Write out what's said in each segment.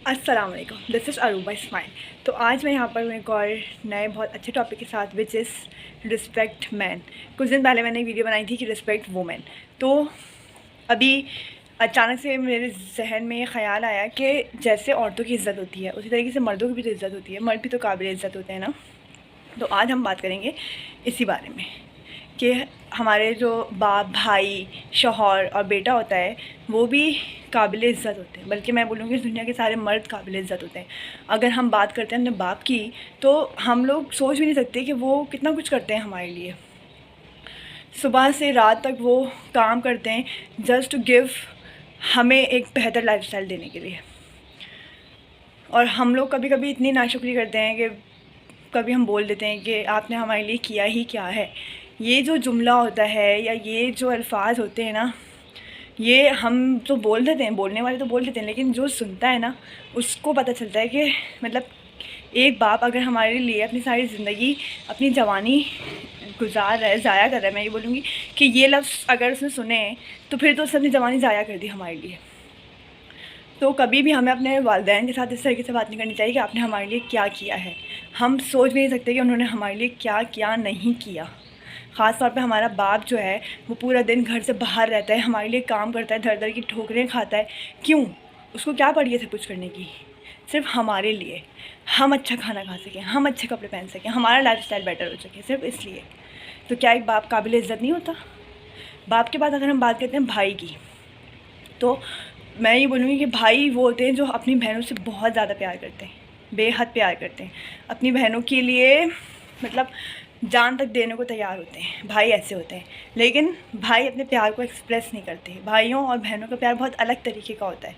अस्सलाम वालेकुम, this is Aruba Ismail. तो आज मैं यहाँ पर हूँ एक और नए बहुत अच्छे टॉपिक के साथ, विच इज़ रिस्पेक्ट मैन। कुछ दिन पहले मैंने एक वीडियो बनाई थी कि रिस्पेक्ट वुमेन। तो अभी अचानक से मेरे जहन में ये ख़्याल आया कि जैसे औरतों की इज़्ज़त होती है उसी तरीके से मर्दों की भी तो इज़्ज़त होती है। मर्द भी तो काबिल इज़्ज़त होते हैं ना। तो आज हम बात करेंगे इसी बारे में कि हमारे जो बाप, भाई, शौहर और बेटा होता है वो भी काबिल इज़्ज़त होते हैं। बल्कि मैं बोलूँगी दुनिया के सारे मर्द काबिल इज़्ज़त होते हैं। अगर हम बात करते हैं अपने बाप की तो हम लोग सोच भी नहीं सकते कि वो कितना कुछ करते हैं हमारे लिए। सुबह से रात तक वो काम करते हैं जस्ट टू गिव हमें एक बेहतर लाइफस्टाइल देने के लिए। और हम लोग कभी कभी इतनी नाशुक्री करते हैं कि कभी हम बोल देते हैं कि आपने हमारे लिए किया ही क्या है। ये जो जुमला होता है या ये जो अल्फाज होते हैं ना, ये हम तो बोल देते हैं, बोलने वाले तो बोल देते हैं, लेकिन जो सुनता है ना उसको पता चलता है कि मतलब एक बाप अगर हमारे लिए अपनी सारी ज़िंदगी, अपनी जवानी गुजार रहा है, ज़ाया कर रहा है, मैं ये बोलूँगी कि ये लफ्ज़ अगर उसने सुने तो फिर तो उसने अपनी जवानी ज़ाया कर दी हमारे लिए। तो कभी भी हमें अपने वालिदैन के साथ इस तरीके से बात नहीं करनी चाहिए कि आपने हमारे लिए क्या किया है। हम सोच भी नहीं सकते कि उन्होंने हमारे लिए क्या क्या नहीं किया। ख़ास तौर पे हमारा बाप जो है वो पूरा दिन घर से बाहर रहता है, हमारे लिए काम करता है, दर दर की ठोकरें खाता है। क्यों? उसको क्या पड़ी है सब कुछ करने की? सिर्फ हमारे लिए, हम अच्छा खाना खा सकें, हम अच्छे कपड़े पहन सकें, हमारा लाइफस्टाइल बेटर हो सके, सिर्फ इसलिए। तो क्या एक बाप काबिल इज़्ज़त नहीं होता? बाप के बाद अगर हम बात करते हैं भाई की, तो मैं ये बोलूँगी कि भाई वो होते हैं जो अपनी बहनों से बहुत ज़्यादा प्यार करते हैं, बेहद प्यार करते हैं। अपनी बहनों के लिए मतलब जान तक देने को तैयार होते हैं। भाई ऐसे होते हैं। लेकिन भाई अपने प्यार को एक्सप्रेस नहीं करते। भाइयों और बहनों का प्यार बहुत अलग तरीके का होता है।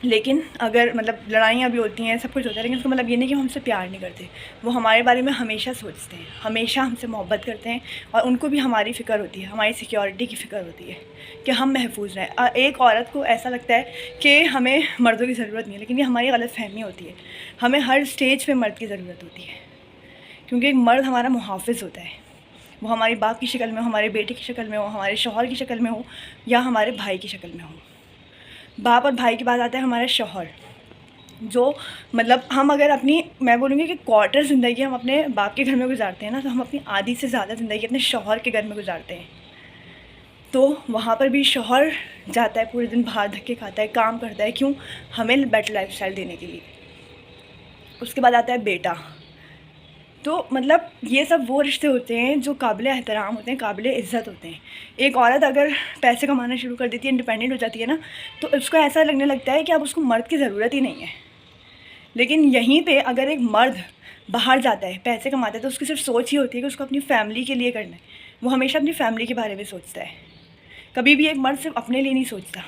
लेकिन अगर मतलब लड़ाइयाँ भी होती हैं, सब कुछ होता है, लेकिन उसका मतलब ये नहीं कि हम हमसे प्यार नहीं करते। वो हमारे बारे में हमेशा सोचते हैं, हमेशा हमसे मोहब्बत करते हैं और उनको भी हमारी फ़िक्र होती है, हमारी सिक्योरिटी की फ़िक्र होती है कि हम महफूज रहें। एक औरत को ऐसा लगता है कि हमें मर्दों की ज़रूरत नहीं है, लेकिन ये हमारी गलतफ़हमी होती है। हमें हर स्टेज पर मर्द की ज़रूरत होती है, क्योंकि एक मर्द हमारा मुहाफ़िज़ होता है। वो हमारे बाप की शक्ल में हो, हमारे बेटे की शक्ल में हो, हमारे शौहर की शक्ल में हो या हमारे भाई की शक्ल में हो। बाप और भाई के बाद आता है हमारा शौहर, जो मतलब हम अगर अपनी, मैं बोलूँगी कि क्वार्टर ज़िंदगी हम अपने बाप के घर में गुजारते हैं ना, तो हम अपनी आधी से ज़्यादा ज़िंदगी अपने शौहर के घर में गुजारते हैं। तो वहाँ पर भी शौहर जाता है, पूरे दिन बाहर धक्के खाता है, काम करता है। क्यों? हमें बेटर लाइफस्टाइल देने के लिए। उसके बाद आता है बेटा। तो मतलब ये सब वो रिश्ते होते हैं जो काबिल एहतराम होते हैं, काबिल इज़्ज़त होते हैं। एक औरत अगर पैसे कमाना शुरू कर देती है, इंडिपेंडेंट हो जाती है ना, तो उसको ऐसा लगने लगता है कि अब उसको मर्द की ज़रूरत ही नहीं है। लेकिन यहीं पे अगर एक मर्द बाहर जाता है, पैसे कमाता है, तो उसकी सिर्फ सोच ही होती है कि उसको अपनी फ़ैमिली के लिए करना है। वो हमेशा अपनी फ़ैमिली के बारे में सोचता है। कभी भी एक मर्द सिर्फ अपने लिए नहीं सोचता।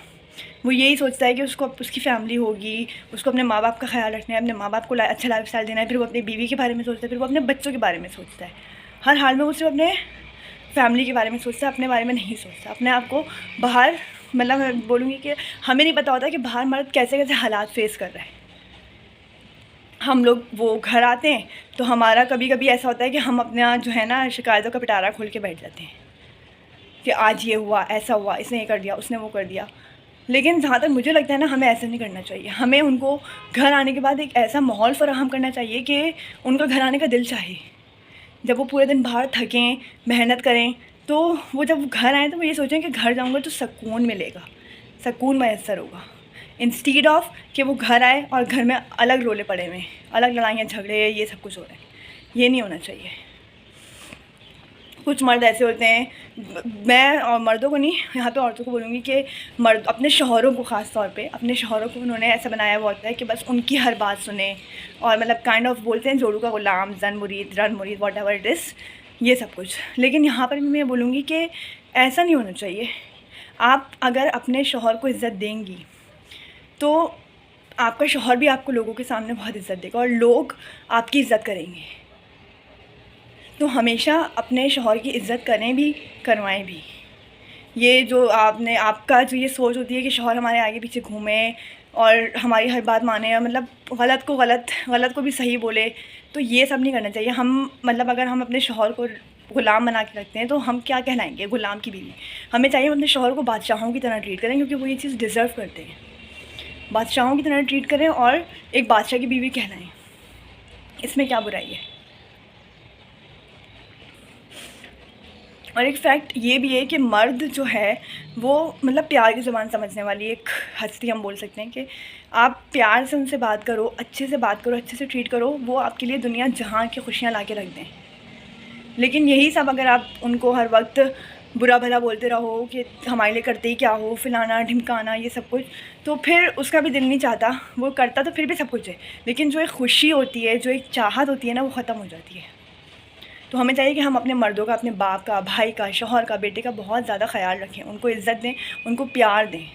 वो यही सोचता है कि उसको उसकी फ़ैमिली होगी, उसको अपने माँ बाप का ख्याल रखना है, अपने माँ बाप को अच्छा लाइफस्टाइल देना है। फिर वो अपनी बीवी के बारे में सोचता है, फिर वो अपने बच्चों के बारे में सोचता है। हर हाल में वो सिर्फ अपने फैमिली के बारे में सोचता है, अपने बारे में नहीं सोचता। अपने आप को बाहर, मतलब मैं बोलूँगी कि हमें नहीं पता होता कि बाहर मर्द कैसे कैसे हालात फेस कर रहा है। हम लोग वो घर आते हैं तो हमारा कभी कभी ऐसा होता है कि हम अपना जो है ना शिकायतों का पिटारा खोल के बैठ जाते हैं कि आज ये हुआ, ऐसा हुआ, इसने ये कर दिया, उसने वो कर दिया। लेकिन जहाँ तक मुझे लगता है ना, हमें ऐसा नहीं करना चाहिए। हमें उनको घर आने के बाद एक ऐसा माहौल फ़राहम करना चाहिए कि उनका घर आने का दिल चाहे। जब वो पूरे दिन बाहर थकें, मेहनत करें, तो वो जब घर आएँ तो वो ये सोचें कि घर जाऊँगा तो सुकून मिलेगा, सुकून मैसर होगा। इंस्टीड ऑफ कि वो घर आए और घर में अलग रोले पड़े हुए हैं, अलग लड़ाइयाँ झगड़े, ये सब कुछ हो रहा है। ये नहीं होना चाहिए। कुछ मर्द ऐसे होते हैं, मैं और मर्दों को नहीं, यहाँ पे औरतों को बोलूँगी कि मर्द अपने शौहरों को, ख़ास तौर पे अपने शौहरों को उन्होंने ऐसा बनाया हुआ होता है कि बस उनकी हर बात सुने। और मतलब काइंड ऑफ बोलते हैं जोड़ू का ग़ुलाम, जन मुरीद, रन मुरीद, वॉट एवर इट इज़, ये सब कुछ। लेकिन यहाँ पर भी मैं बोलूँगी कि ऐसा नहीं होना चाहिए। आप अगर अपने शौहर को इज़्ज़त देंगी तो आपका शौहर भी आपको लोगों के सामने बहुत इज़्ज़त देगा और लोग आपकी इज़्ज़त करेंगे। तो हमेशा अपने शौहर की इज़्ज़त करें भी, करवाएं भी। ये जो आपका जो ये सोच होती है कि शौहर हमारे आगे पीछे घूमे और हमारी हर बात माने, या मतलब गलत को गलत, गलत को भी सही बोले, तो ये सब नहीं करना चाहिए। हम मतलब अगर हम अपने शौहर को ग़ुलाम बना के रखते हैं तो हम क्या कहलाएंगे? ग़ुलाम की बीवी। हमें चाहिए हम अपने शौहर को बादशाहों की तरह ट्रीट करें, क्योंकि वो ये चीज़ डिज़र्व करते हैं। بادشاہوں کی طرح ٹریٹ کریں اور ایک بادشاہ کی بیوی کہلائیں، اس میں کیا برائی ہے؟ اور ایک فیکٹ یہ بھی ہے کہ مرد جو ہے وہ مطلب پیار کی زبان سمجھنے والی ایک ہستی ہم بول سکتے ہیں کہ آپ پیار سے ان سے بات کرو، اچھے سے بات کرو، اچھے سے ٹریٹ کرو، وہ آپ کے لیے دنیا جہاں کی خوشیاں لا کے رکھ دیں. لیکن یہی سب اگر آپ ان کو ہر وقت برا بھلا بولتے رہو کہ ہمارے لیے کرتے ہی کیا ہو، فلانا ڈھمکانا یہ سب کچھ، تو پھر اس کا بھی دل نہیں چاہتا. وہ کرتا تو پھر بھی سب کچھ ہے، لیکن جو ایک خوشی ہوتی ہے، جو ایک چاہت ہوتی ہے نا، وہ ختم ہو جاتی ہے. تو ہمیں چاہیے کہ ہم اپنے مردوں کا، اپنے باپ کا، بھائی کا، شوہر کا، بیٹے کا بہت زیادہ خیال رکھیں، ان کو عزت دیں، ان کو پیار دیں،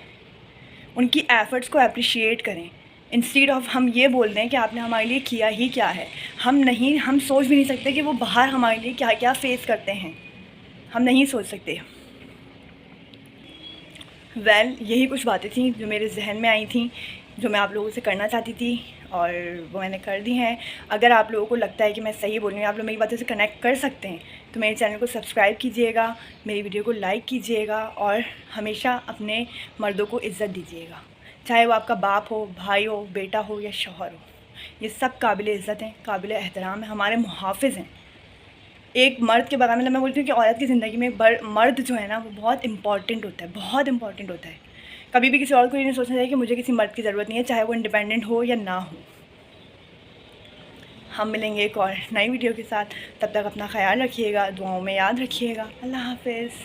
ان کی ایفرٹس کو اپریشیٹ کریں، انسٹیڈ آف ہم یہ بول دیں کہ آپ نے ہمارے لیے کیا ہی کیا ہے. ہم سوچ بھی نہیں سکتے کہ وہ باہر ہمارے لیے کیا کیا فیس کرتے ہیں، ہم نہیں سوچ سکتے. یہی کچھ باتیں تھیں جو میرے ذہن میں آئی تھیں، جو میں آپ لوگوں سے کرنا چاہتی تھی، اور وہ میں نے کر دی ہیں. اگر آپ لوگوں کو لگتا ہے کہ میں صحیح بول رہی ہوں، آپ لوگ میری باتوں سے کنیکٹ کر سکتے ہیں، تو میرے چینل کو سبسکرائب کیجیے گا، میری ویڈیو کو لائک کیجیے گا، اور ہمیشہ اپنے مردوں کو عزت دیجیے گا، چاہے وہ آپ کا باپ ہو، بھائی ہو، بیٹا ہو یا شوہر ہو. یہ سب قابل عزت ہیں، قابل احترام ہیں، ہمارے محافظ ہیں. ایک مرد کے بغیر، میں بولتی ہوں کہ عورت کی زندگی میں مرد جو ہے نا، وہ بہت امپورٹنٹ ہوتا ہے، بہت امپورٹنٹ ہوتا ہے. کبھی بھی کسی اور کو یہ نہیں سوچنا چاہیے کہ مجھے کسی مرد کی ضرورت نہیں ہے، چاہے وہ انڈیپینڈنٹ ہو یا نہ ہو. ہم ملیں گے ایک اور نئی ویڈیو کے ساتھ، تب تک اپنا خیال رکھیے گا، دعاؤں میں یاد رکھیے گا. اللہ حافظ.